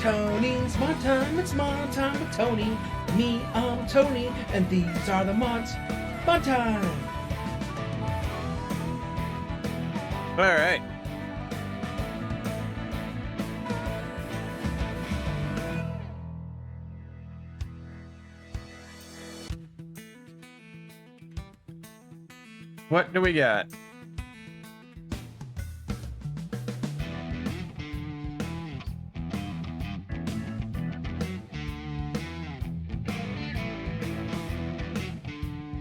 Tony's mod time, it's mod time with Tony. Me, I'm Tony, and these are the mods. Mod time! All right. What do we got?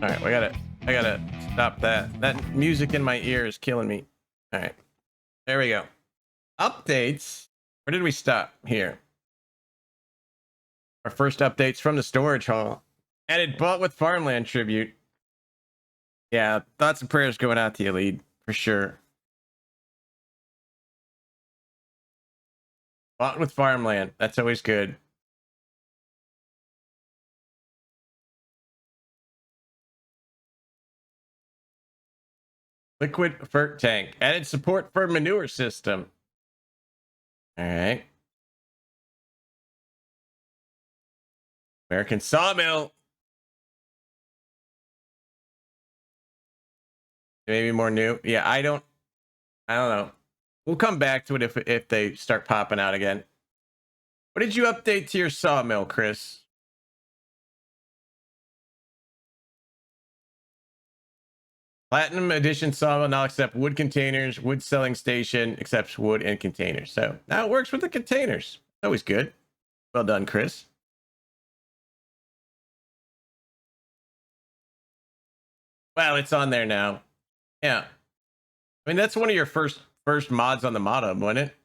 All right, I gotta stop that. That music in my ear is killing me. All right, there we go. Updates. Where did we stop? Here. Our first updates from the storage hall. Added bought with farmland tribute. Yeah, thoughts and prayers going out to you, lead, for sure. Bought with farmland. That's always good. Liquid fert tank. Added support for manure system. All right. American sawmill. Maybe more new. Yeah, I don't know. We'll come back to it if they start popping out again. What did you update to your sawmill, Chris? Platinum edition sawmill now accept wood containers. Wood selling station accepts wood and containers. So now it works with the containers. Always good. Well done, Chris. Well, it's on there now. Yeah. I mean, that's one of your first mods on the ModHub, wasn't it?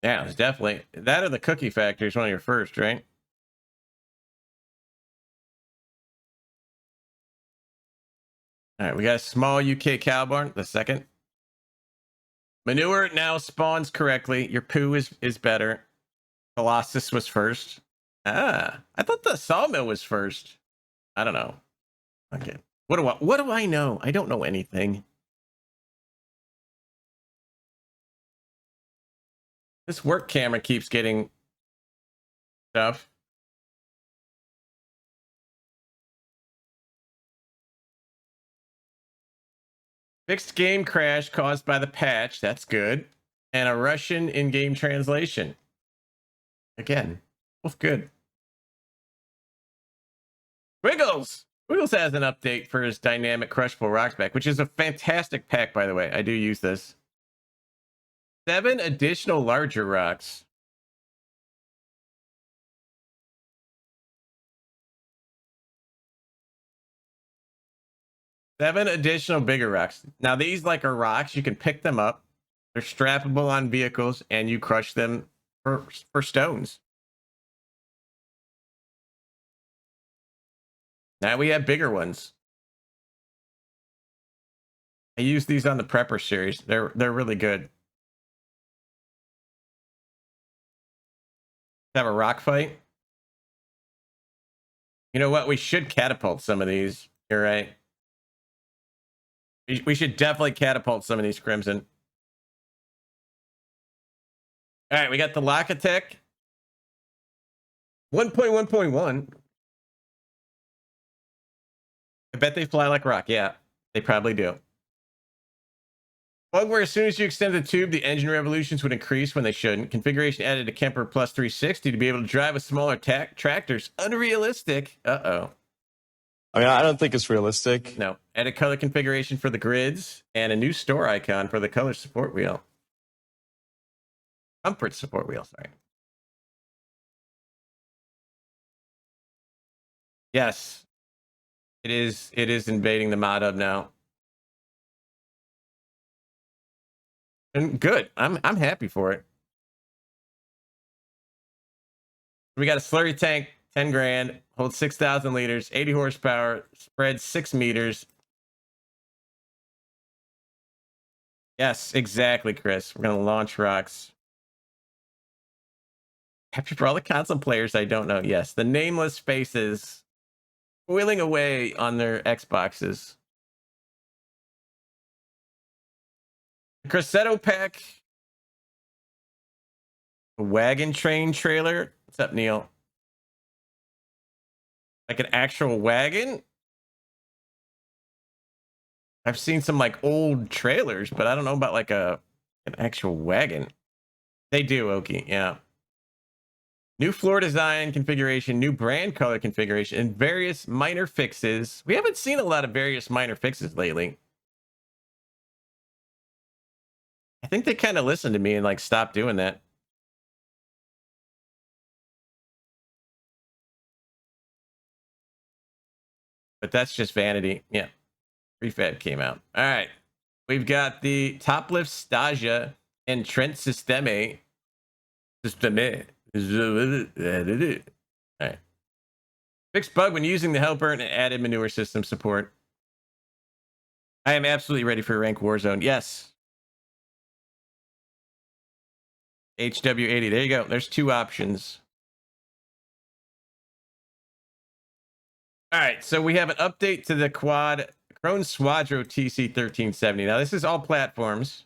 Yeah, it's definitely that, or the cookie factory is one of your first, right? All right, we got a small UK cow barn. The second manure now spawns correctly. Your poo is better. Colossus was first. Ah, I thought the sawmill was first. I don't know. Okay, what do I know? I don't know anything. This work camera keeps getting stuff. Fixed game crash caused by the patch. That's good. And a Russian in-game translation. Again, both good. Wiggles has an update for his dynamic crushable rocks pack, which is a fantastic pack, by the way. I do use this. 7 additional larger rocks. Seven additional bigger rocks. Now these are rocks. You can pick them up. They're strappable on vehicles, and you crush them for stones. Now we have bigger ones. I use these on the Prepper series. They're really good. Have a rock fight. You know what? We should catapult some of these. You're right. We should definitely catapult some of these, Crimson. All right, we got the Locatech 1.1.1. I bet they fly like rock. Yeah, they probably do. Bug where as soon as you extend the tube, the engine revolutions would increase when they shouldn't. Configuration added to Kemper plus 360 to be able to drive with smaller tractors. Unrealistic. Uh-oh. I mean, I don't think it's realistic. No. Added color configuration for the grids and a new store icon for the color support wheel. Comfort support wheel, sorry. Yes. It is invading the ModHub now. And good. I'm happy for it. We got a slurry tank, 10 grand, holds 6,000 liters, 80 horsepower, spreads 6 meters. Yes, exactly, Chris. We're gonna launch rocks. Happy for all the console players I don't know. Yes, the nameless faces wheeling away on their Xboxes. Crescendo pack. A wagon train trailer. What's up, Neil? Like an actual wagon? I've seen some like old trailers, but I don't know about like an actual wagon. They do, Oki. Yeah. New floor design configuration, new brand color configuration, and various minor fixes. We haven't seen a lot of various minor fixes lately. I think they kind of listened to me and like stopped doing that. But that's just vanity. Yeah. Prefab came out. All right. We've got the Top Lift Stagia and Trent Systeme. Systeme. All right. Fixed bug when using the helper and added manure system support. I am absolutely ready for rank Warzone. Yes. HW80. There you go. There's two options. All right. So we have an update to the quad Crone Swadro TC1370. Now, this is all platforms.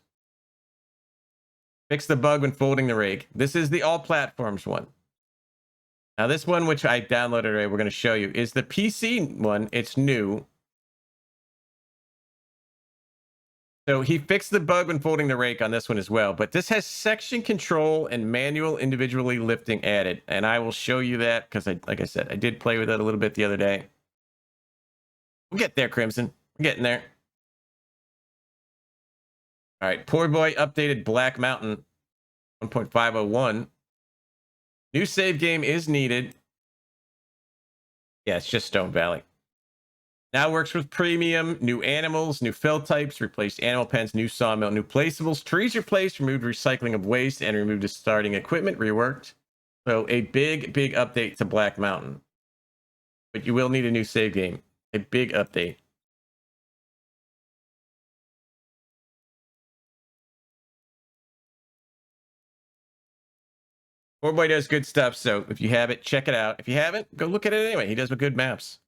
Fix the bug when folding the rake. This is the all platforms one. Now, this one, which I downloaded already, we're going to show you, is the PC one. It's new. So he fixed the bug when folding the rake on this one as well. But this has section control and manual individually lifting added. And I will show you that because, like I said, I did play with it a little bit the other day. We'll get there, Crimson. We're getting there. All right. Poor Boy updated Black Mountain 1.501. New save game is needed. Yeah, it's just Stone Valley. Now works with premium, new animals, new fill types, replaced animal pens, new sawmill, new placeables, trees replaced, removed recycling of waste, and removed starting equipment, reworked. So a big update to Black Mountain. But you will need a new save game. A big update. Poor Boy does good stuff, so if you have it, check it out. If you haven't, go look at it anyway. He does good maps.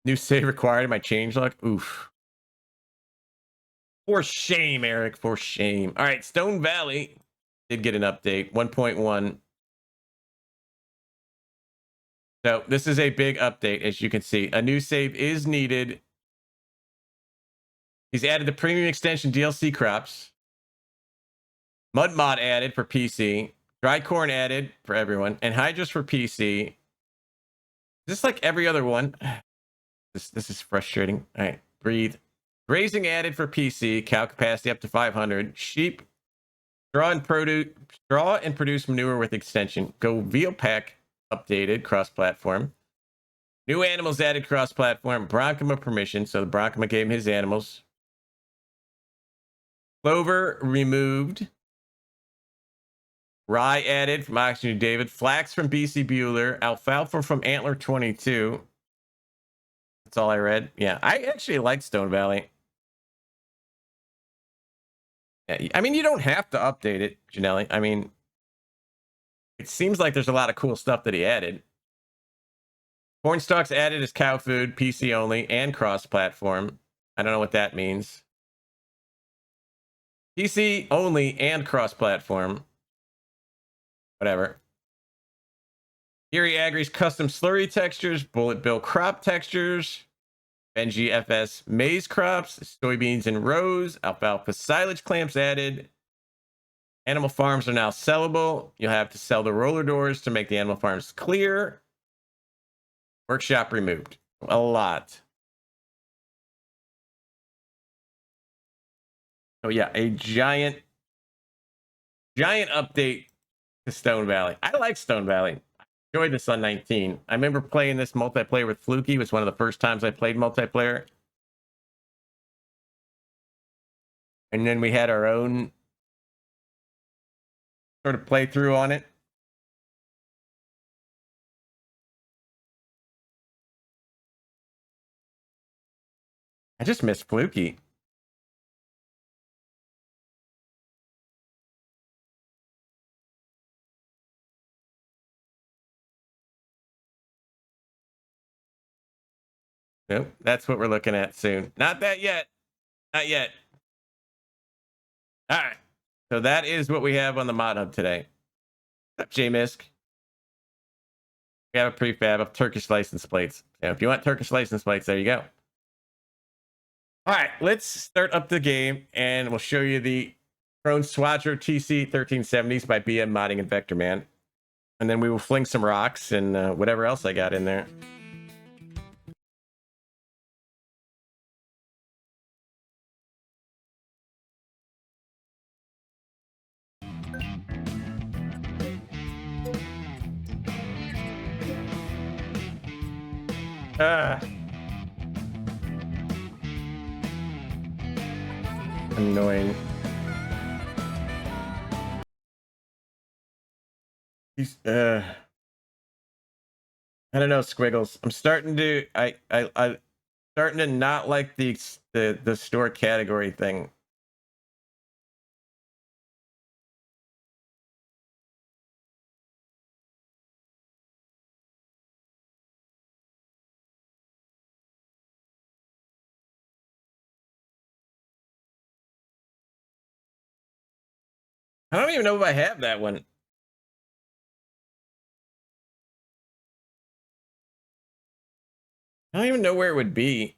New save required in my changelog. Oof. For shame, Eric. For shame. All right, Stone Valley did get an update. 1.1. So this is a big update, as you can see. A new save is needed. He's added the premium extension DLC crops. Mud mod added for PC. Dry corn added for everyone. And hydras for PC. Just like every other one. This is frustrating. All right, breathe. Grazing added for PC. Cow capacity up to 500. Sheep. Straw and produce manure with extension. Go veal pack updated cross-platform. New animals added cross-platform. Bronkima permission. So the Bronkima gave him his animals. Clover removed. Rye added from Oxygen David. Flax from BC Bueller. Alfalfa from Antler 22. That's all I read. Yeah, I actually like Stone Valley. Yeah, I mean, you don't have to update it, Janelli. I mean, it seems like there's a lot of cool stuff that he added. Corn stalks added as cow food, PC only, and cross-platform. I don't know what that means. PC only and cross-platform. Whatever. Erie Agri's custom slurry textures, Bullet Bill crop textures, Benji FS maize crops, soybeans in rows, alfalfa silage clamps added. Animal farms are now sellable. You'll have to sell the roller doors to make the animal farms clear. Workshop removed. A lot. Oh yeah, a giant update to Stone Valley. I like Stone Valley. I enjoyed this on 19. I remember playing this multiplayer with Fluky. It was one of the first times I played multiplayer. And then we had our own sort of playthrough on it. I just miss Fluky. Nope, that's what we're looking at soon. Not that yet. Not yet. All right. So that is what we have on the ModHub today. What's up, J-Misk? We have a prefab of Turkish license plates. So if you want Turkish license plates, there you go. All right, let's start up the game, and we'll show you the Drone Swatcher TC 1370s by BM Modding and Vector Man. And then we will fling some rocks and whatever else I got in there. Annoying. He's I don't know, Squiggles. I'm starting to I starting to not like the store category thing. I don't even know if I have that one. I don't even know where it would be.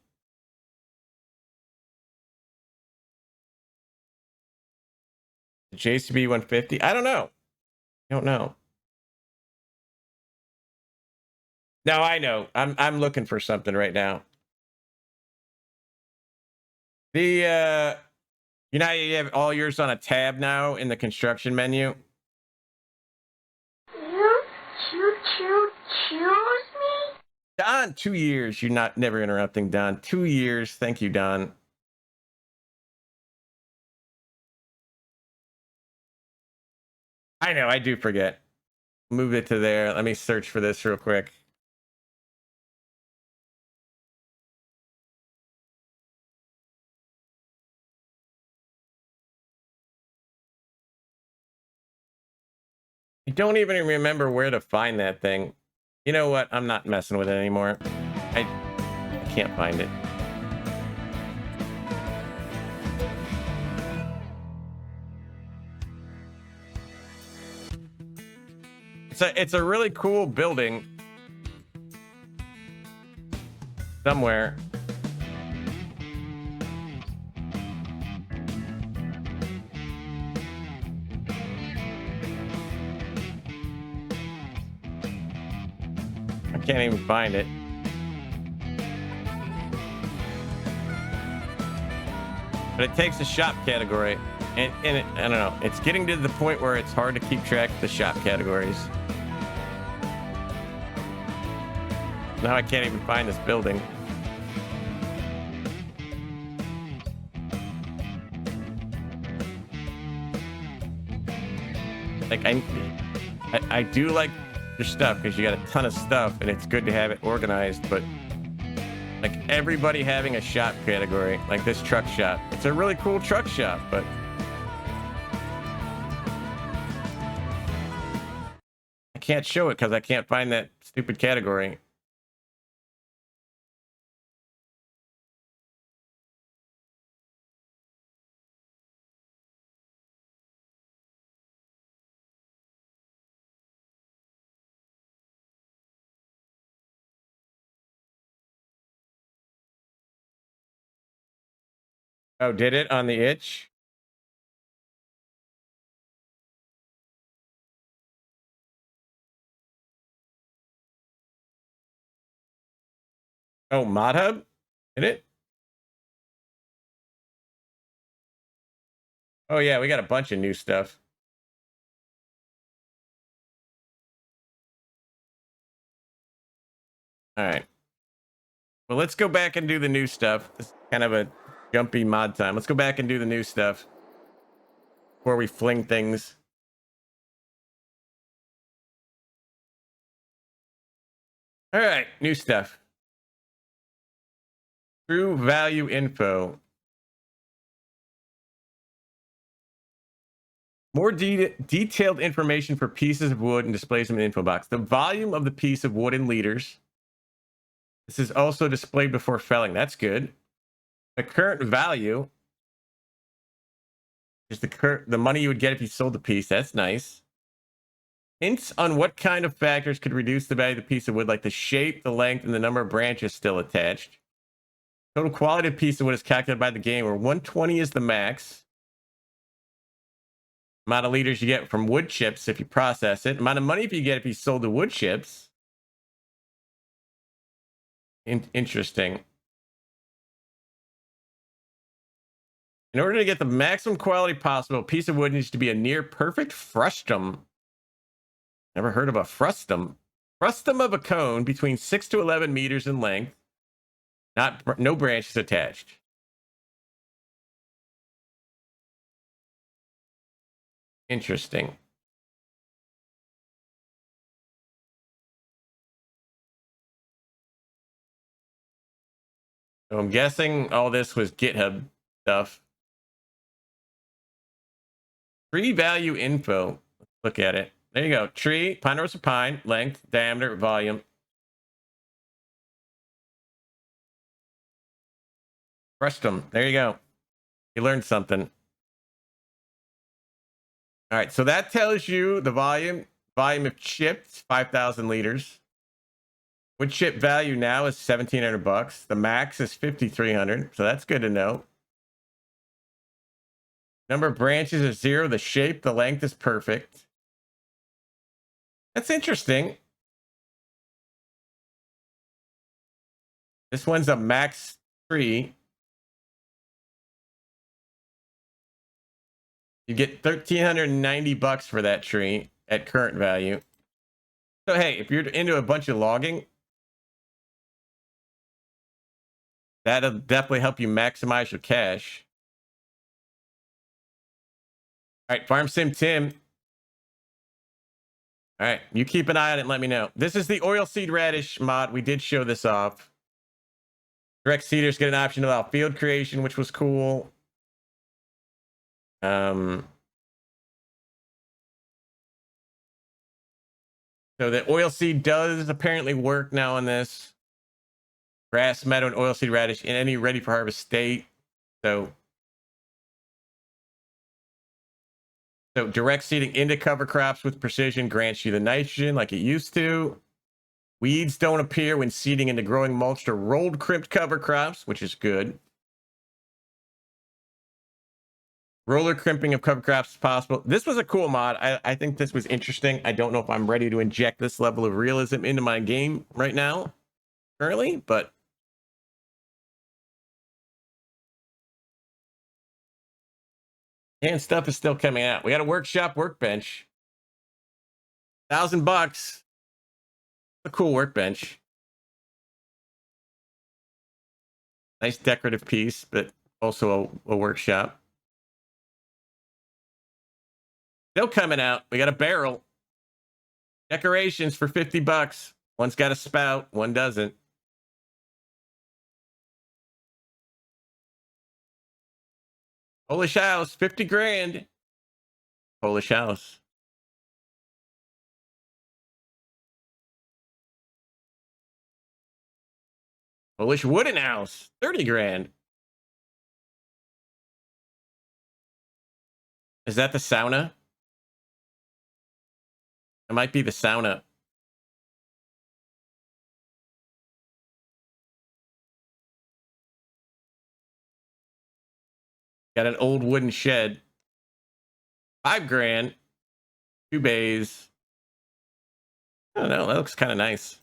The JCB 150? I don't know. I don't know. No, I know. I'm looking for something right now. The you know, you have all yours on a tab now in the construction menu. Choose me? Don, 2 years. You're not never interrupting, Don. 2 years. Thank you, Don. I know, I do forget. Move it to there. Let me search for this real quick. I don't even remember where to find that thing. You know what? I'm not messing with it anymore. I can't find it. It's a really cool building somewhere. I can't even find it. But it takes a shop category. And I don't know. It's getting to the point where it's hard to keep track of the shop categories. Now I can't even find this building. Like I do like your stuff because you got a ton of stuff and it's good to have it organized, but like everybody having a shop category, like this truck shop, it's a really cool truck shop, but I can't show it because I can't find that stupid category. Oh, did it on the itch? Oh, ModHub? Did it? Oh yeah, we got a bunch of new stuff. All right. Well, let's go back and do the new stuff. This is kind of a jumpy mod time. Let's go back and do the new stuff before we fling things. All right, new stuff. True value info. More detailed information for pieces of wood and displays them in the info box. The volume of the piece of wood in liters. This is also displayed before felling. That's good. The current value. Just the money you would get if you sold the piece. That's nice. Hints on what kind of factors could reduce the value of the piece of wood, like the shape, the length, and the number of branches still attached. Total quality of piece of wood is calculated by the game, where 120 is the max. Amount of liters you get from wood chips if you process it. Amount of money if you get if you sold the wood chips. Interesting. In order to get the maximum quality possible, a piece of wood needs to be a near perfect frustum. Never heard of a frustum. Frustum of a cone between 6 to 11 meters in length. No branches attached. Interesting. So I'm guessing all this was GitHub stuff. Tree value info. Let's look at it. There you go. Tree, ponderosa pine, length, diameter, volume. Frustum. There you go. You learned something. All right, so that tells you the volume of chips, 5,000 liters. Wood chip value now is $1,700. The max is 5,300, so that's good to know. Number of branches is 0. The shape, the length is perfect. That's interesting. This one's a max tree. You get $1,390 for that tree at current value. So hey, if you're into a bunch of logging, that'll definitely help you maximize your cash. All right, Farm Sim Tim. All right, you keep an eye on it and let me know. This is the oilseed radish mod. We did show this off. Direct seeders get an option to allow field creation, which was cool. So the oilseed does apparently work now on this. Grass, meadow, and oilseed radish in any ready for harvest state. So direct seeding into cover crops with precision grants you the nitrogen like it used to. Weeds don't appear when seeding into growing mulched or rolled crimped cover crops, which is good. Roller crimping of cover crops is possible. This was a cool mod. I think this was interesting. I don't know if I'm ready to inject this level of realism into my game right now, currently, but and stuff is still coming out. We got a workshop workbench. $1,000. A cool workbench. Nice decorative piece, but also a workshop. Still coming out. We got a barrel. Decorations for $50. One's got a spout, one doesn't. Polish house, 50 grand. Polish house. Polish wooden house, 30 grand. Is that the sauna? It might be the sauna. Got an old wooden shed. 5 grand. 2 bays. I don't know. That looks kind of nice.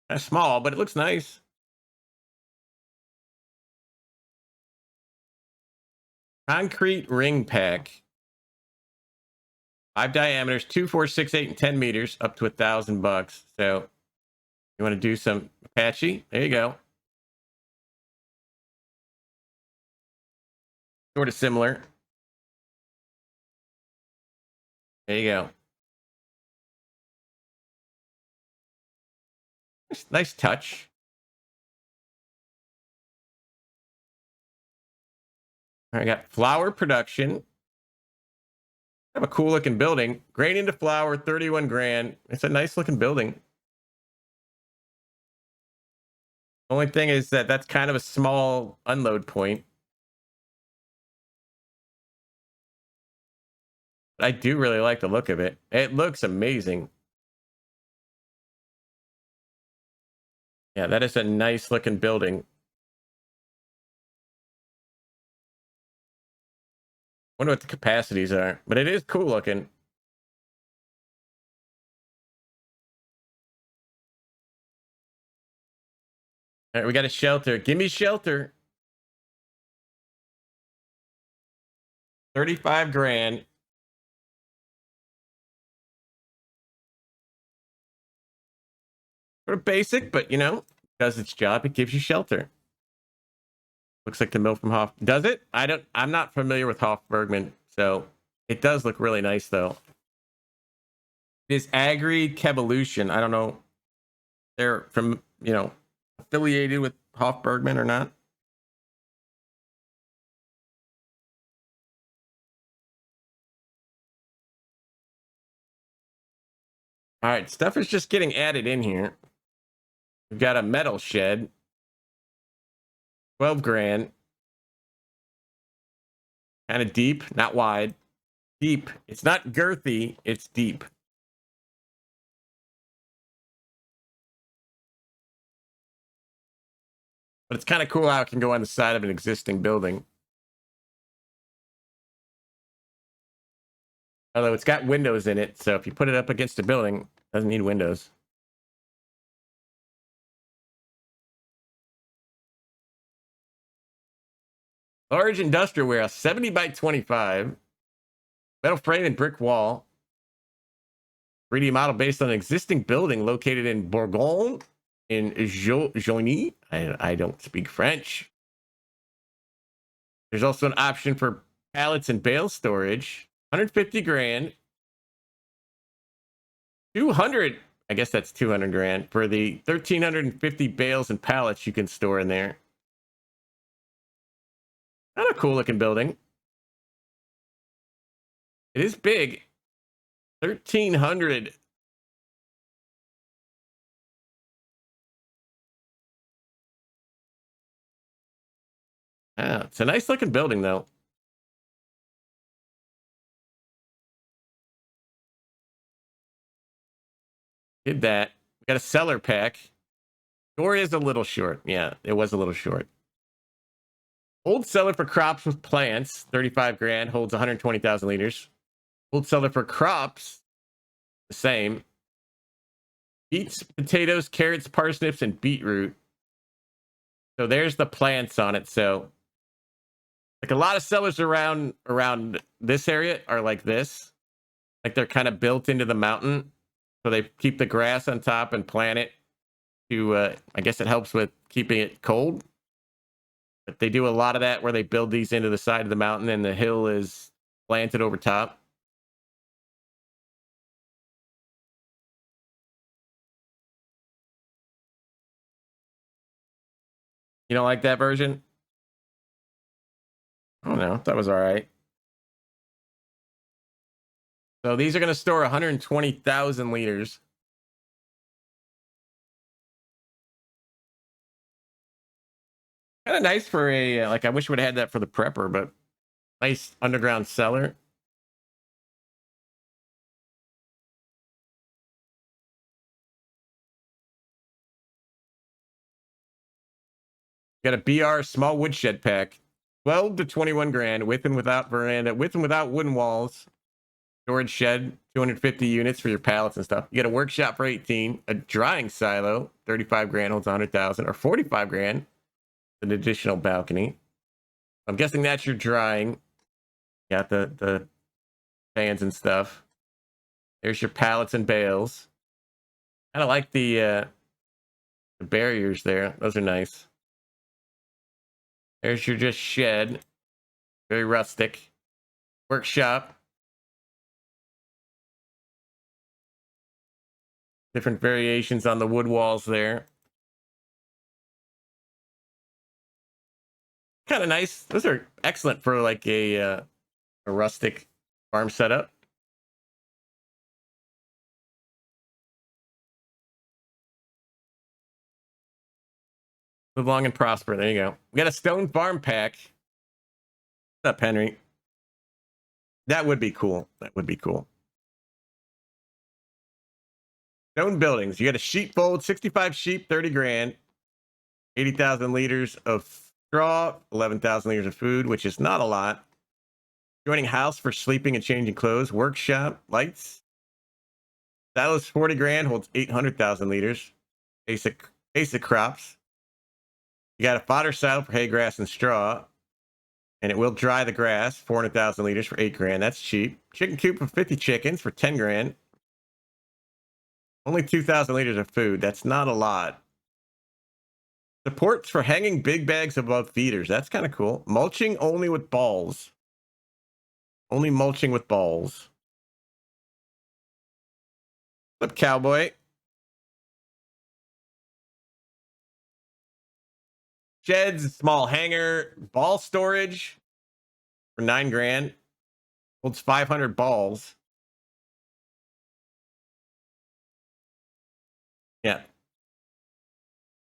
Kind of small, but it looks nice. Concrete ring pack. 5 diameters, 2, 4, 6, 8, and 10 meters, up to $1,000. So you want to do some Apache? There you go. Sort of similar. There you go. Nice touch. All right, I got flower production. Have a cool looking building. Grain into flour, 31 grand. It's a nice looking building. Only thing is that that's kind of a small unload point. I do really like the look of it. It looks amazing. Yeah, that is a nice looking building. Wonder what the capacities are, but it is cool looking. All right, we got a shelter. Give me shelter. 35 grand. Sort of basic, but you know, does its job. It gives you shelter. Looks like the mill from Hoff. Does it? I'm not familiar with Hofbergman, so it does look really nice though. It is Agri Kevolution. I don't know. They're from, you know, affiliated with Hofbergman or not. All right, stuff is just getting added in here. We've got a metal shed. 12 grand. Kind of deep, not wide. Deep. It's not girthy, it's deep. But it's kind of cool how it can go on the side of an existing building. Although it's got windows in it, so if you put it up against a building, it doesn't need windows. Large industrial warehouse, 70 by 25. Metal frame and brick wall. 3D model based on an existing building located in Bourgogne in Joigny. I don't speak French. There's also an option for pallets and bale storage. 150 grand. 200, I guess that's 200 grand for the 1,350 bales and pallets you can store in there. Not a cool looking building. It is big. 1,300. It's a nice looking building though. Did that. We got a cellar pack. Door is a little short. Yeah, it was a little short. Old cellar for crops with plants, 35 grand, holds 120,000 liters. Old cellar for crops, the same. Beets, potatoes, carrots, parsnips, and beetroot. So there's the plants on it. So like a lot of cellars around this area are like this. Like they're kind of built into the mountain. So they keep the grass on top and plant it to, I guess it helps with keeping it cold. But they do a lot of that where they build these into the side of the mountain and the hill is planted over top. You don't like that version? I don't know. That was all right. So these are going to store 120,000 liters. Kind of nice for a, like, I wish we would have had that for the prepper, but nice underground cellar. Got a BR small woodshed pack, 12 to 21 grand, with and without veranda, with and without wooden walls. Storage shed, 250 units for your pallets and stuff. You get a workshop for 18, a drying silo, 35 grand, holds 100,000, or 45 grand, an additional balcony. I'm guessing that's your drying. Got the fans and stuff. There's your pallets and bales. Kind of like the barriers there. Those are nice. There's your just shed. Very rustic. Workshop. Different variations on the wood walls there. Kind of nice. Those are excellent for like a rustic farm setup. Live long and prosper. There you go. We got a stone farm pack. What's up, Henry? That would be cool. That would be cool. Stone buildings. You got a sheepfold, 65 sheep, 30 grand, 80,000 liters of straw, 11,000 liters of food, which is not a lot. Joining house for sleeping and changing clothes, workshop, lights. Silos, 40 grand, holds 800,000 liters. Basic crops. You got a fodder silo for hay, grass, and straw. And it will dry the grass, 400,000 liters for 8 grand. That's cheap. Chicken coop for 50 chickens for 10 grand. Only 2,000 liters of food. That's not a lot. Supports for hanging big bags above feeders. That's kind of cool. Mulching only with balls. Only mulching with balls. What's up, cowboy? Sheds, small hangar, ball storage for 9 grand. Holds 500 balls. Yeah.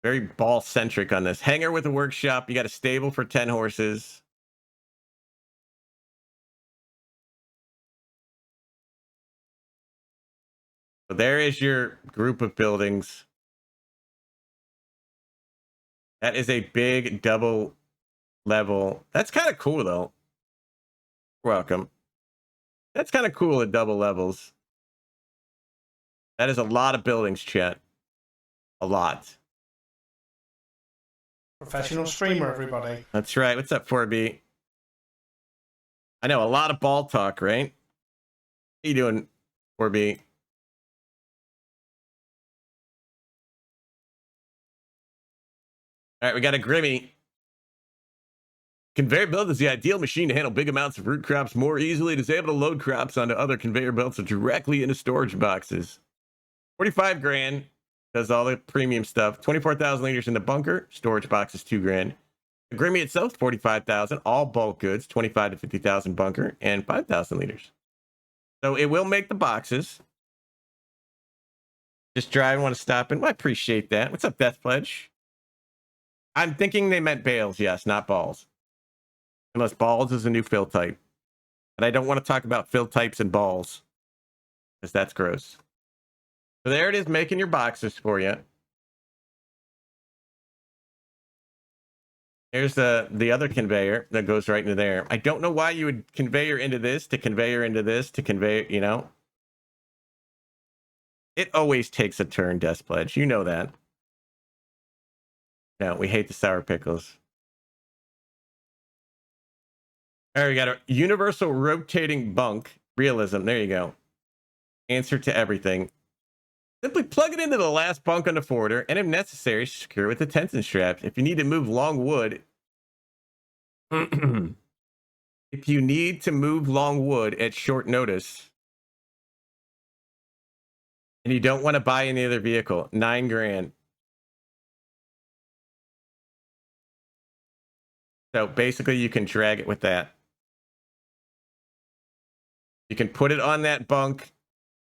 Very ball centric on this. Hangar with a workshop. You got a stable for 10 horses. So there is your group of buildings. That is a big double level. That's kind of cool, though. Welcome. That's kind of cool at double levels. That is a lot of buildings, chat. A lot. Professional streamer, everybody. That's right. What's up, 4B? I know, a lot of ball talk, right? How you doing, 4B? All right, we got a Grimmy. Conveyor belt is the ideal machine to handle big amounts of root crops more easily. It is able to load crops onto other conveyor belts or directly into storage boxes. 45 grand. Does all the premium stuff. 24,000 liters in the bunker. Storage box is 2 grand. The Grimmy itself, 45,000. All bulk goods, 25 to 50,000 bunker and 5,000 liters. So it will make the boxes. Just driving, want to stop in. Well, I appreciate that. What's up, Death Pledge? I'm thinking they meant bales, yes, not balls. Unless balls is a new fill type. And I don't want to talk about fill types and balls. Because that's gross. So there it is, making your boxes for you. Here's the other conveyor that goes right into there. I don't know why you would conveyor into this, to conveyor into this, to conveyor, you know. It always takes a turn, Death Pledge. You know that. No, we hate the sour pickles. All right, we got a universal rotating bunk. Realism. There you go. Answer to everything. Simply plug it into the last bunk on the forwarder, and if necessary, secure with the tension straps. If you need to move long wood, if you need to move long wood at short notice, and you don't want to buy any other vehicle, 9 grand. So basically, you can drag it with that. You can put it on that bunk,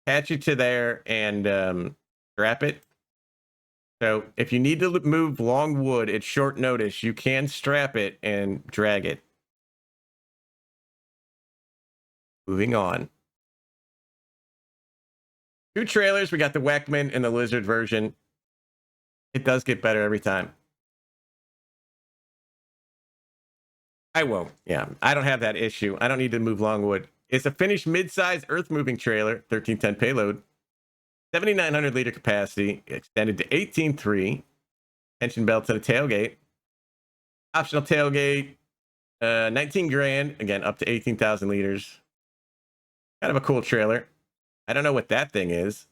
attach it to there, and strap it. So if you need to move long wood at short notice, you can strap it and drag it. Moving on. 2 trailers. We got the Weckman and the Lizard version. It does get better every time. I won't. Yeah, I don't have that issue. I don't need to move long wood. It's a finished mid-size earth-moving trailer, 1310 payload, 7,900 liter capacity, extended to 18.3. Tension belts and a tailgate. Optional tailgate, 19 grand. Again, up to 18,000 liters. Kind of a cool trailer. I don't know what that thing is.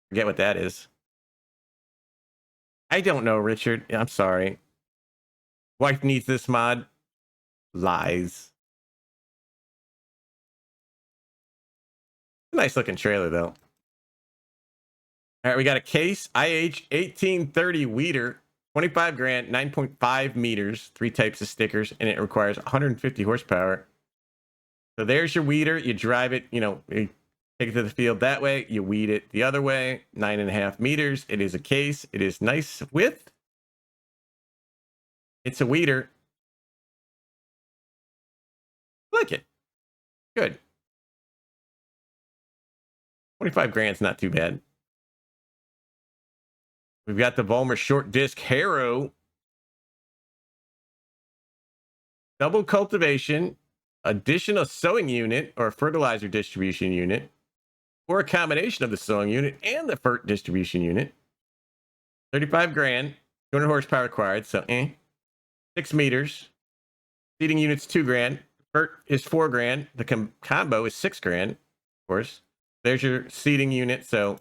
Forget what that is. I don't know, Richard. I'm sorry. Wife needs this mod. Lies. Nice looking trailer, though. All right, we got a Case IH 1830 Weeder, 25 grand, 9.5 meters, 3 types of stickers, and it requires 150 horsepower. So there's your weeder. You drive it, you know, you take it to the field that way. You weed it the other way, 9.5 meters. It is a Case. It is nice width. It's a weeder. I like it. Good. 25 grand's not too bad. We've got the Volmer short disc Harrow. Double cultivation, additional sowing unit or fertilizer distribution unit, or a combination of the sowing unit and the FERT distribution unit. 35 grand, 200 horsepower required, so 6 meters. Seeding unit's 2 grand. FERT is 4 grand. The combo is 6 grand, of course. There's your seeding unit, so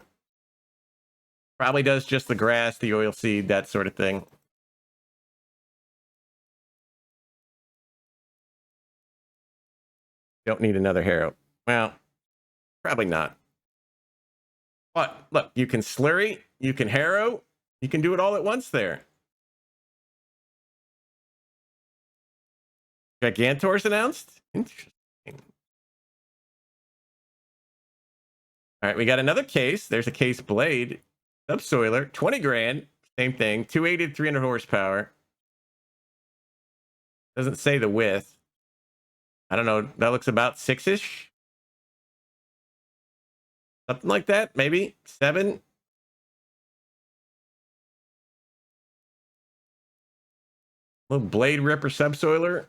probably does just the grass, the oil seed, that sort of thing. Don't need another Harrow. Well, probably not. But look, you can slurry, you can Harrow, you can do it all at once there. Gigantor's announced? Interesting. All right, we got another case. There's a case blade. Subsoiler, 20 grand. Same thing. 280 to 300 horsepower. Doesn't say the width. I don't know. That looks about 6-ish. Something like that, maybe 7. Little blade ripper subsoiler.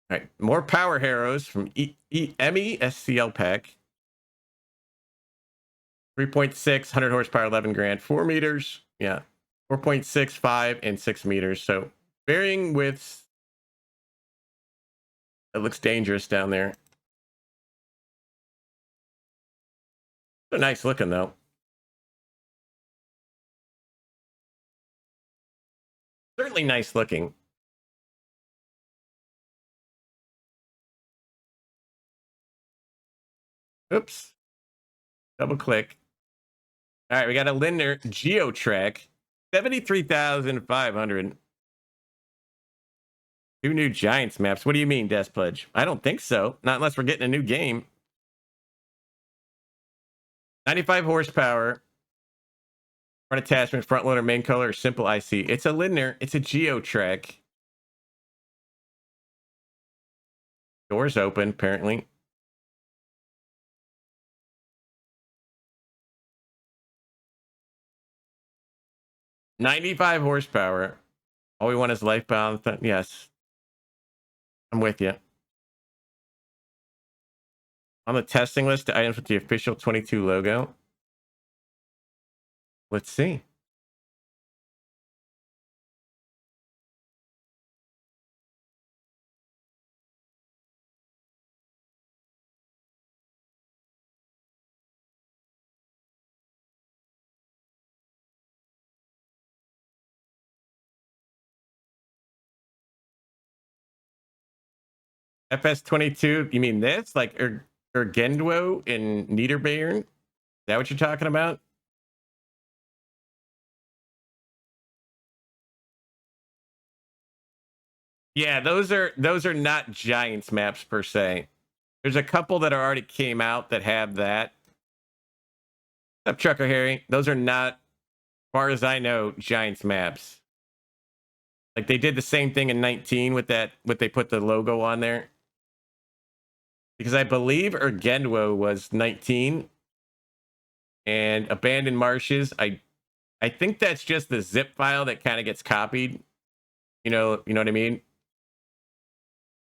All right, more power Harrows from ME SCL pack. 3.6, 100 horsepower, 11 grand, 4 meters. Yeah, 4.6, 5, and 6 meters. So varying widths. It looks dangerous down there. They're nice looking though. Certainly nice looking. Oops. Double click. All right, we got a Lindner GeoTrack. 73,500. 2 new Giants maps. What do you mean, Despledge? I don't think so. Not unless we're getting a new game. 95 horsepower. Front attachment, front loader, main color, simple IC. It's a Lindner. It's a GeoTrack. Doors open, apparently. $95 horsepower. All we want is lifebound. Yes. I'm with you. On the testing list, the items with the official 22 logo. Let's see. FS22, you mean this? Like Ergendwo in Niederbayern? Is that what you're talking about? Yeah, those are not Giants maps per se. There's a couple that already came out that have that. What's up, Trucker Harry? Those are not, as far as I know, Giants maps. Like they did the same thing in 19 with that, what they put the logo on there. Because I believe Ergendwo was 19 and Abandoned Marshes. I think that's just the zip file that kind of gets copied. You know what I mean?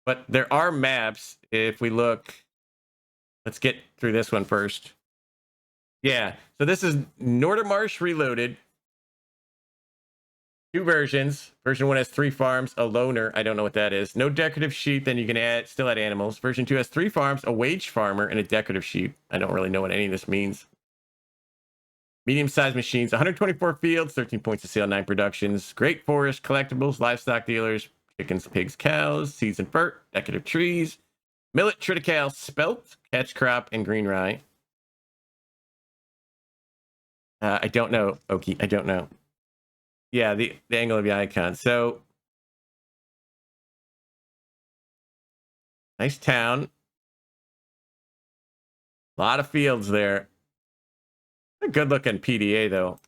But there are maps. If we look, let's get through this one first. Yeah, so this is Nordermarsh Reloaded. 2 versions. Version 1 has 3 farms, a loner. I don't know what that is. No decorative sheep, then you can still add animals. Version 2 has 3 farms, a wage farmer, and a decorative sheep. I don't really know what any of this means. Medium-sized machines, 124 fields, 13 points of sale, 9 productions. Great forest, collectibles, livestock dealers, chickens, pigs, cows, seeds and fert, decorative trees, millet, triticale, spelt, catch crop, and green rye. I don't know, Okie. I don't know. Yeah, the angle of the icon. So, nice town. A lot of fields there. A good looking PDA though.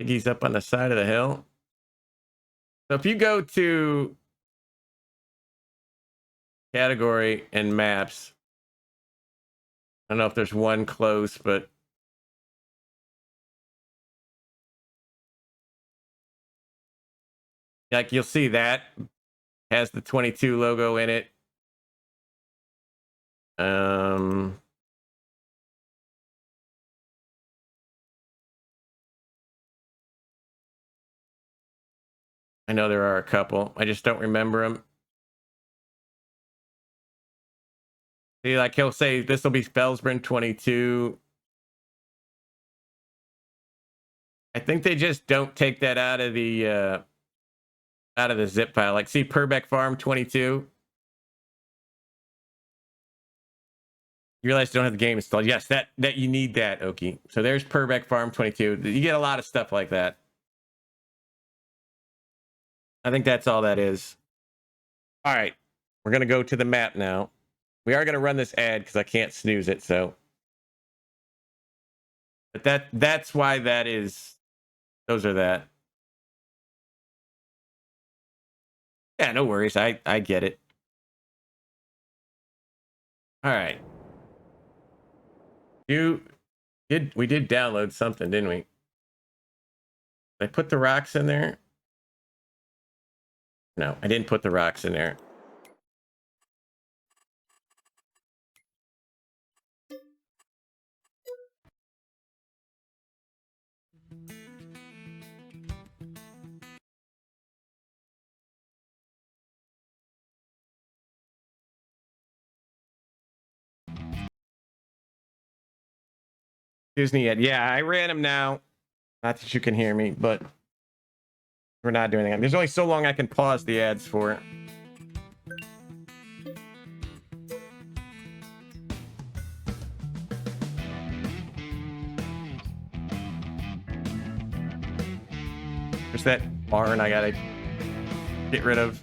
think he's up on the side of the hill. So if you go to category and maps, I don't know if there's one close, but like you'll see that has the 22 logo in it. I know there are a couple. I just don't remember them. See, like he'll say this will be Spellsburn 22. I think they just don't take that out of the zip file. Like, see, Purbeck Farm 22. You realize you don't have the game installed. Yes, that you need that, Oki. So there's Purbeck Farm 22. You get a lot of stuff like that. I think that's all that is. All right, we're gonna go to the map now. We are gonna run this ad because I can't snooze it. So, but that's why that is. Those are that. Yeah, no worries. I get it. All right. We did download something, didn't we? Did I put the rocks in there? No, I didn't put the rocks in there. Disney yet? Yeah, I ran them now. Not that you can hear me, but we're not doing anything. There's only so long I can pause the ads for. There's that barn I gotta get rid of.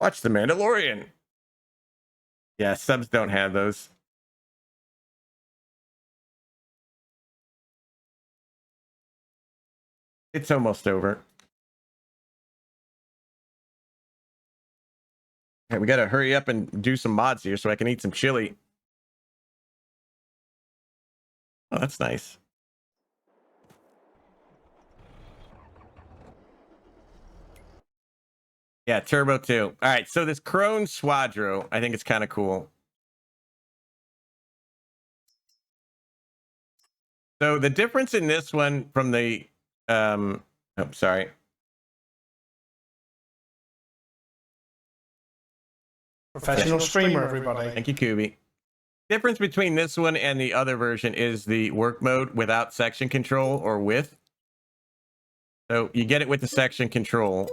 Watch The Mandalorian. Yeah, subs don't have those. It's almost over. Okay, we gotta hurry up and do some mods here so I can eat some chili. Oh, that's nice. Yeah, Turbo 2. All right, so this Crone Swadro, I think it's kind of cool. So the difference in this one from the sorry. Professional streamer, everybody. Thank you, Kubi. Difference between this one and the other version is the work mode without section control or with. So you get it with the section control.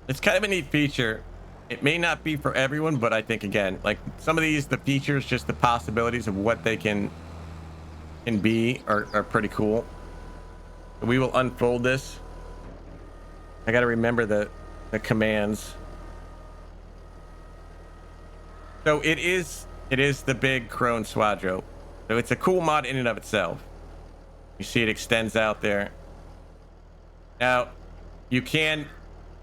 It's kind of a neat feature. It may not be for everyone, but I think, again, like some of these, the features, just the possibilities of what they can be are pretty cool. We will unfold this. I got to remember the commands. So it is the big Crone Swadro. So it's a cool mod in and of itself. You see it extends out there. Now, you can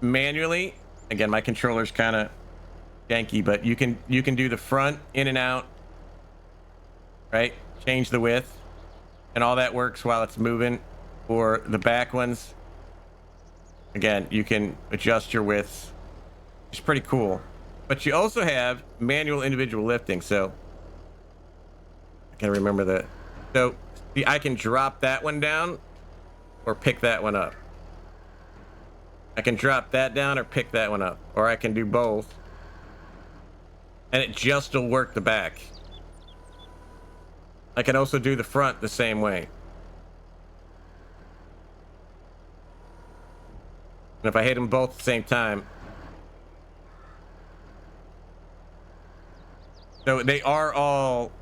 manually, again, my controller's kind of janky, but you can do the front in and out, right? Change the width, and all that works while it's moving. Or the back ones, again, you can adjust your widths. It's pretty cool. But you also have manual individual lifting, so I can remember that. So see, I can drop that one down or pick that one up. I can drop that down or pick that one up, or I can do both, and it just will work the back. I can also do the front the same way. And if I hit them both at the same time, So they are all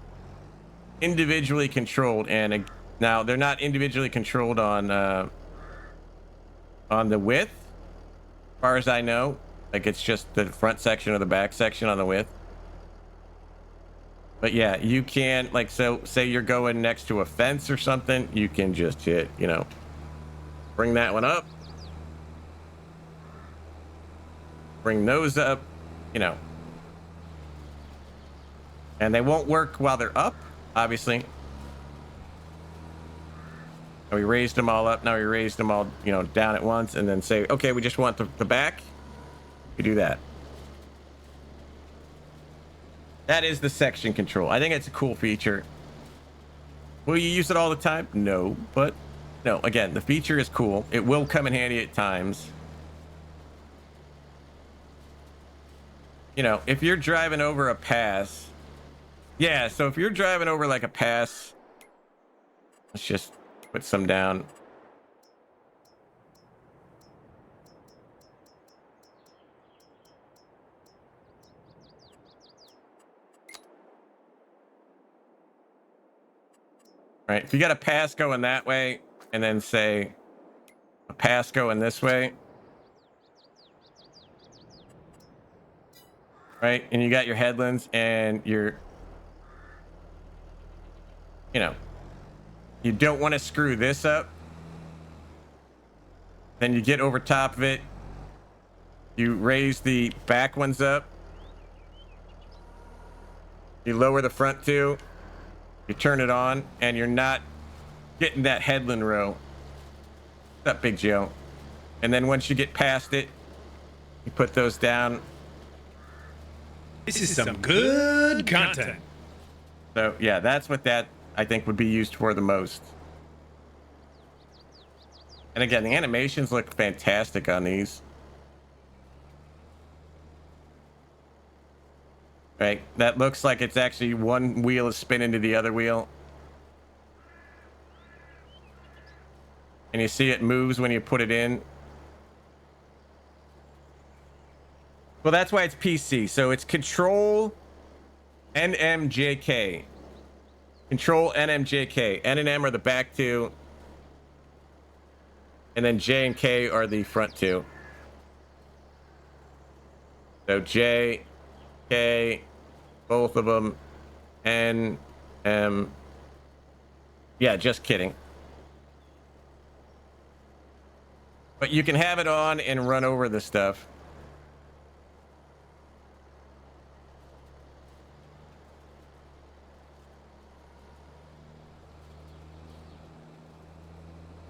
individually controlled, and now they're not individually controlled on the width, as far as I know. Like it's just the front section or the back section on the width. But yeah, you can, like, so say you're going next to a fence or something, you can just hit, you know, bring that one up, bring those up, you know, and they won't work while they're up, obviously. And we raised them all up. Now we raised them all, you know, down at once, and then say, okay, we just want the back. We do that. That is the section control. I think it's a cool feature. Will you use it all the time? No, but no, again, the feature is cool. It will come in handy at times. You know, if you're driving over a pass. Yeah, so if you're driving over like a pass, let's just put some down. Right, if you got a pass going that way, and then say a pass going this way, right, and you got your headlands and your, you know, you don't want to screw this up, then you get over top of it, you raise the back ones up, you lower the front two, you turn it on, and you're not getting that headland row. What's up, Big Joe? And then once you get past it, you put those down. This is some good content. So yeah, that's what that I think would be used for the most. And again, the animations look fantastic on these. Right, that looks like it's actually one wheel is spinning to the other wheel. And you see it moves when you put it in. Well, that's why it's PC. So it's Control NMJK. Control NMJK. N and M are the back two. And then J and K are the front two. So J, K, both of them, N, M. Yeah, just kidding. But you can have it on and run over the stuff.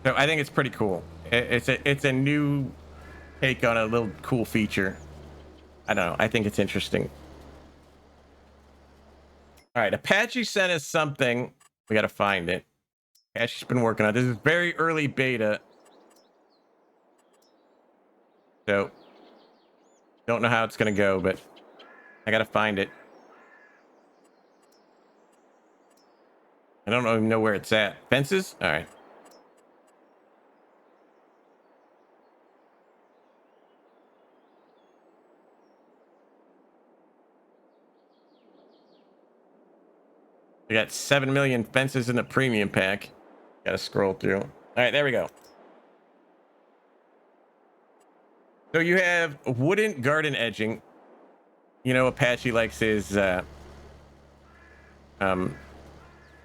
So I think it's pretty cool. It's a new take on a little cool feature. I don't know. I think it's interesting. All right, Apache sent us something. We got to find it. Apache's been working on it. This is very early beta. So, don't know how it's going to go, but I got to find it. I don't even know where it's at. Fences? All right. We got 7 million fences in the premium pack. Got to scroll through. All right, there we go. So you have wooden garden edging. You know, Apache likes his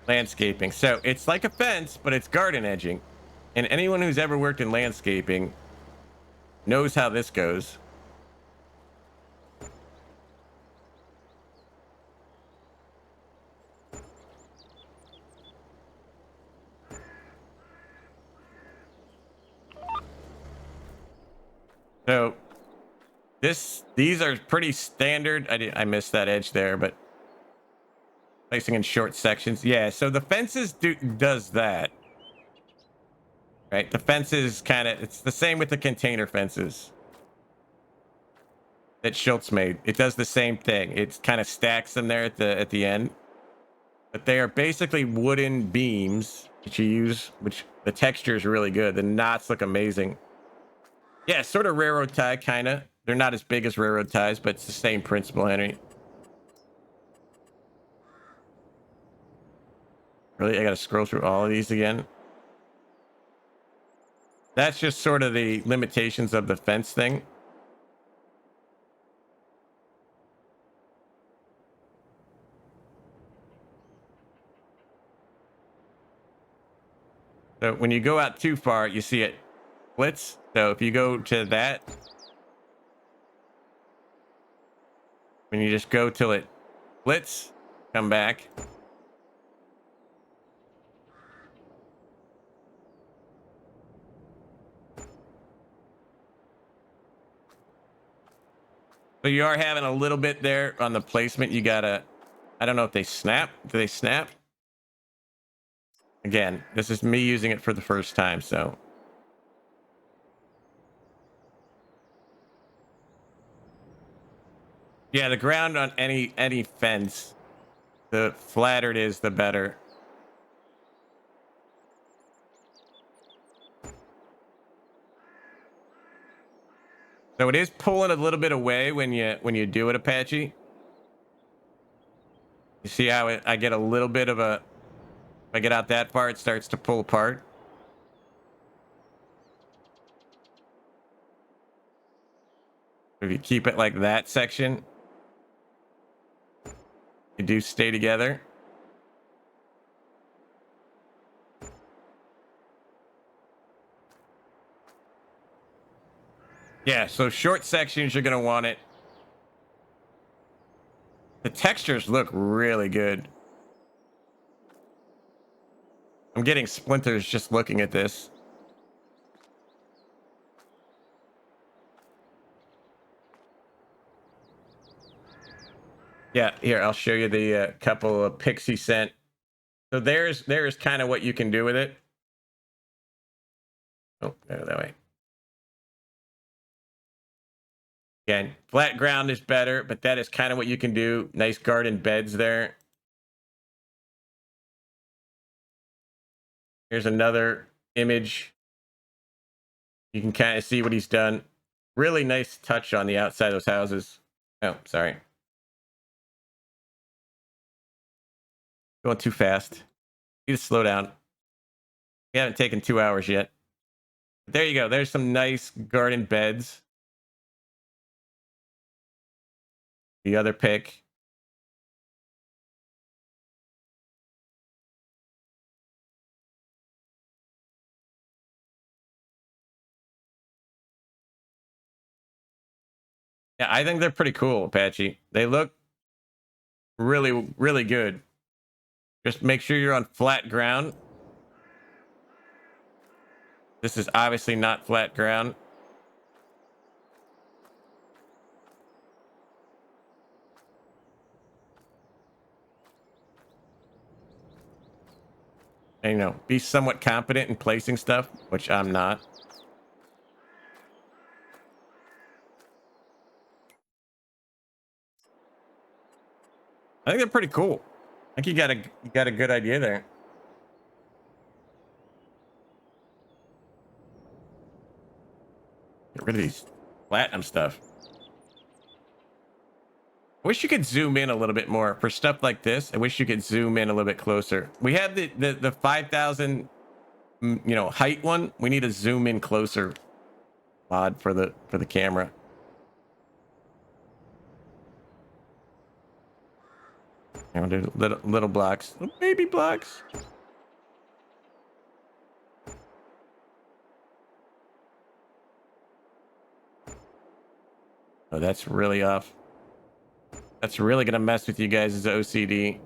landscaping. So it's like a fence, but it's garden edging. And anyone who's ever worked in landscaping knows how this goes. So these are pretty standard. I missed that edge there, but placing in short sections. Yeah, so the fences does that. Right? The fences kind of, it's the same with the container fences that Schultz made. It does the same thing. It kind of stacks them there at the end. But they are basically wooden beams that you use, which the texture is really good. The knots look amazing. Yeah, sort of railroad tie, kind of. They're not as big as railroad ties, but it's the same principle, Henry. Really? I gotta scroll through all of these again. That's just sort of the limitations of the fence thing. So when you go out too far, you see it splits. So if you go to that, when you just go till it splits, come back. So you are having a little bit there on the placement. You gotta, I don't know if they snap. Do they snap? Again, this is me using it for the first time, so. Yeah, the ground on any fence, the flatter it is, the better. So it is pulling a little bit away when you do it, Apache. You see how I get a little bit of a, if I get out that far, it starts to pull apart. If you keep it like that section, you do stay together. Yeah, so short sections, you're gonna want it. The textures look really good. I'm getting splinters just looking at this. Yeah, here, I'll show you the couple of Pixie sent. So there's kind of what you can do with it. Oh, go that way. Again, flat ground is better, but that is kind of what you can do. Nice garden beds there. Here's another image. You can kind of see what he's done. Really nice touch on the outside of those houses. Oh, sorry. Going too fast. Need to slow down. We haven't taken 2 hours yet. But there you go. There's some nice garden beds. The other pick. Yeah, I think they're pretty cool, Apache. They look really, really good. Just make sure you're on flat ground. This is obviously not flat ground. And, you know, be somewhat competent in placing stuff, which I'm not. I think they're pretty cool. I think you got a good idea there. Get rid of these platinum stuff. I wish you could zoom in a little bit more for stuff like this. I wish you could zoom in a little bit closer. We have the 5,000 height one. We need to zoom in closer mod for the camera. I want to do little blocks, little baby blocks. Oh, that's really off. That's really gonna mess with you guys' OCD.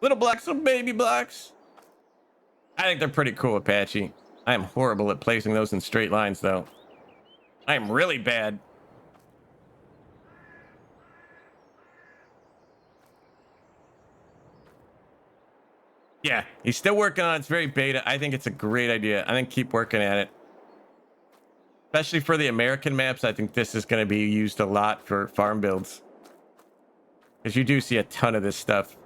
Little blocks, little baby blocks. I think they're pretty cool, Apache. I am horrible at placing those in straight lines, though. I am really bad. Yeah, he's still working on it. It's very beta. I think it's a great idea. I think keep working at it. Especially for the American maps, I think this is going to be used a lot for farm builds. Because you do see a ton of this stuff.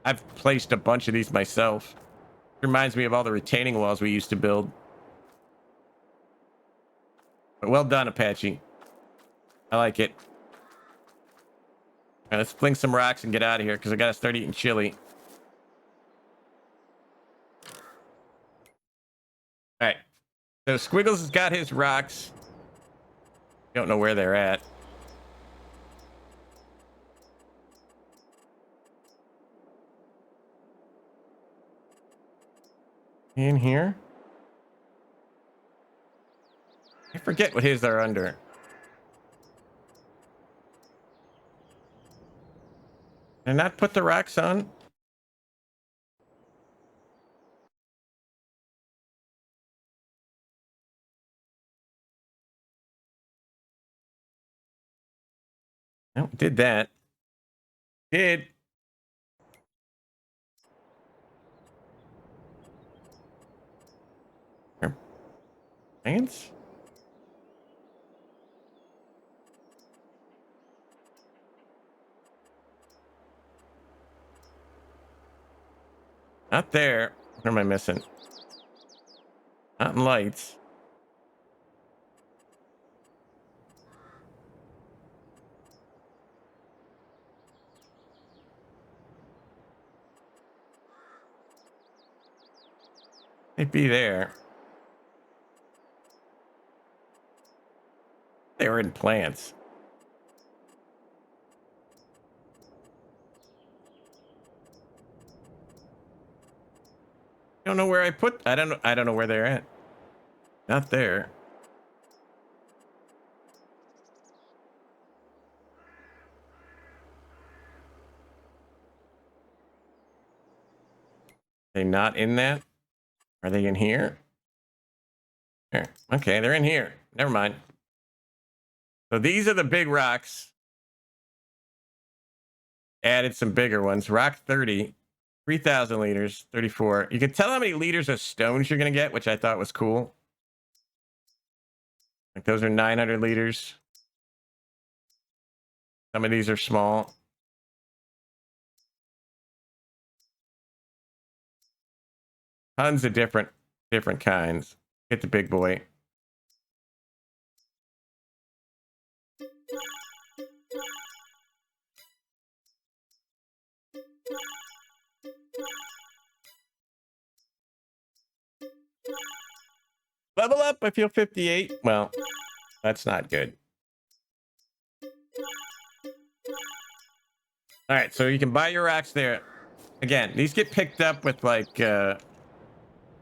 I've placed a bunch of these myself. Reminds me of all the retaining walls we used to build. But well done, Apache. I like it. All right, let's fling some rocks and get out of here because I gotta start eating chili. All right. So Squiggles has got his rocks. Don't know where they're at. In here? I forget what his are under. Did I not put the rocks on? No, did that. Did. Plants? Not there. What am I missing? Not in lights. They'd be there. They were in plants. I don't know where I put. I don't know where they're at. Not there. They not in that? Are they in here? Here. Okay, they're in here. Never mind. So these are the big rocks. Added some bigger ones. Rock 30, 3,000 liters, 34. You can tell how many liters of stones you're going to get, which I thought was cool. Like those are 900 liters. Some of these are small. Tons of different kinds. Get the big boy. Level up, I feel 58. Well, that's not good. All right, so you can buy your rocks there. Again, these get picked up with like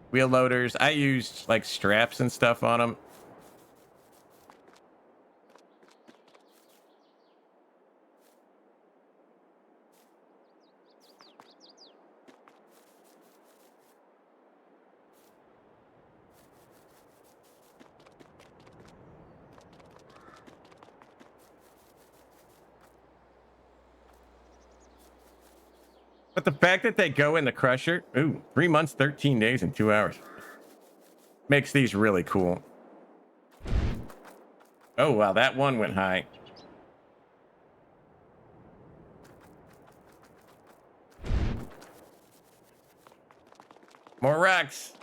wheel loaders. I used like straps and stuff on them. But the fact that they go in the crusher, 3 months, 13 days, and 2 hours, makes these really cool. Oh, wow, that one went high. More racks.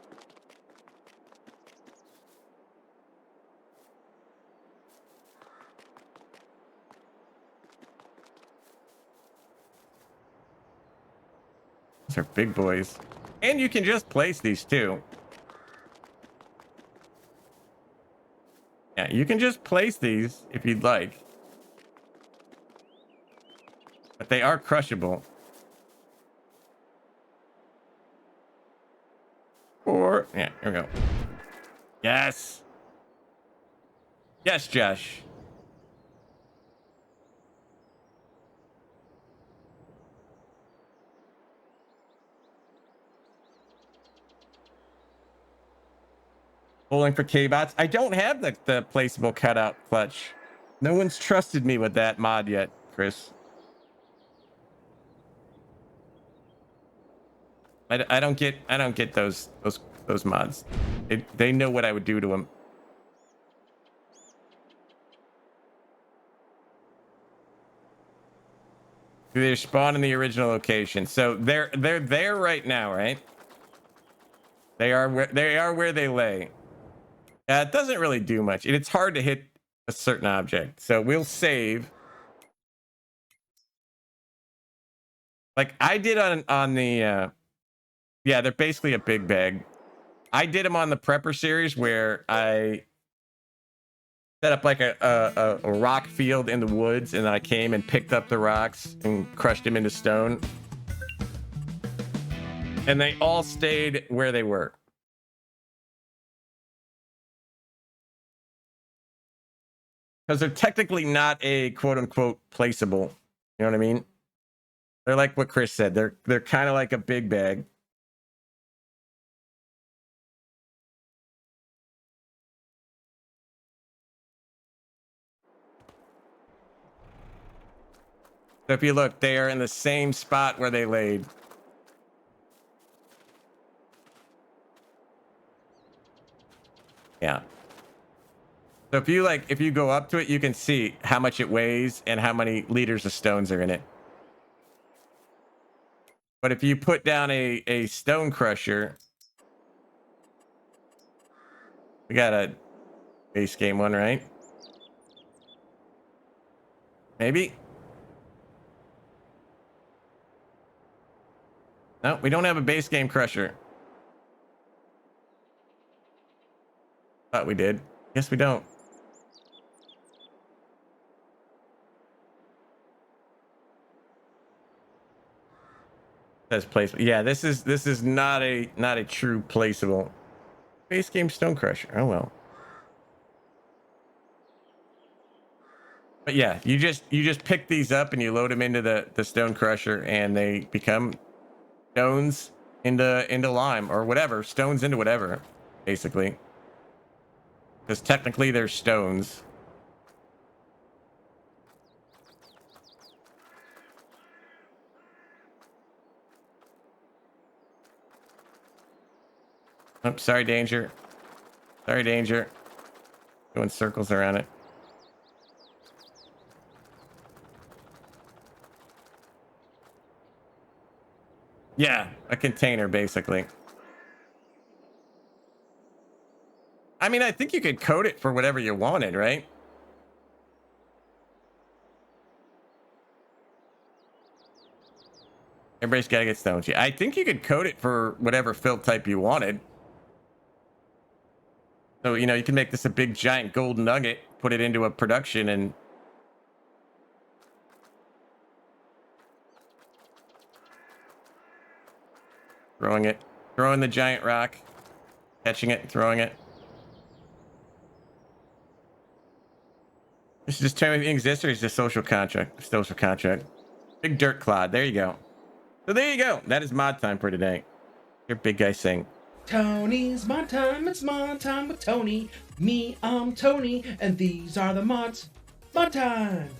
These are big boys. And you can just place these too. Yeah, you can just place these if you'd like. But they are crushable. Or, yeah, here we go. Yes. Yes, Josh. Bowling for K-bots. I don't have the placeable cutout clutch. No one's trusted me with that mod yet, Chris. I don't get those mods. They know what I would do to them. They spawn in the original location, so they're there right now, right? They are where they lay. Yeah, it doesn't really do much. It's hard to hit a certain object. So we'll save. Like I did on the yeah, they're basically a big bag. I did them on the prepper series where I set up like a rock field in the woods, and then I came and picked up the rocks and crushed them into stone. And they all stayed where they were. Because they're technically not a quote unquote placeable. You know what I mean? They're like what Chris said. They're kind of like a big bag. So if you look, they are in the same spot where they laid. Yeah. So if you go up to it, you can see how much it weighs and how many liters of stones are in it. But if you put down a stone crusher, we got a base game one, right? Maybe. No, we don't have a base game crusher. Thought we did. Guess we don't. Says placeable. Yeah, this is not a true placeable base game stone crusher. Oh well. But yeah, you just pick these up and you load them into the stone crusher, and they become stones into lime or whatever, stones into whatever, basically. Because technically they're stones. Oh, sorry, danger. Sorry, danger. Going circles around it. Yeah, a container, basically. I mean, I think you could code it for whatever you wanted, right? Everybody's got to get stones. Yeah, I think you could code it for whatever fill type you wanted. So, you know, you can make this a big giant gold nugget, put it into a production, and throwing the giant rock, catching it, throwing it. This is just tell me anything exists, or is just social contract? Social contract. Big dirt clod. There you go. So there you go. That is mod time for today. Your big guy sing. Tony's mod time. It's mod time with Tony. Me, I'm Tony, and these are the mods. Mod time.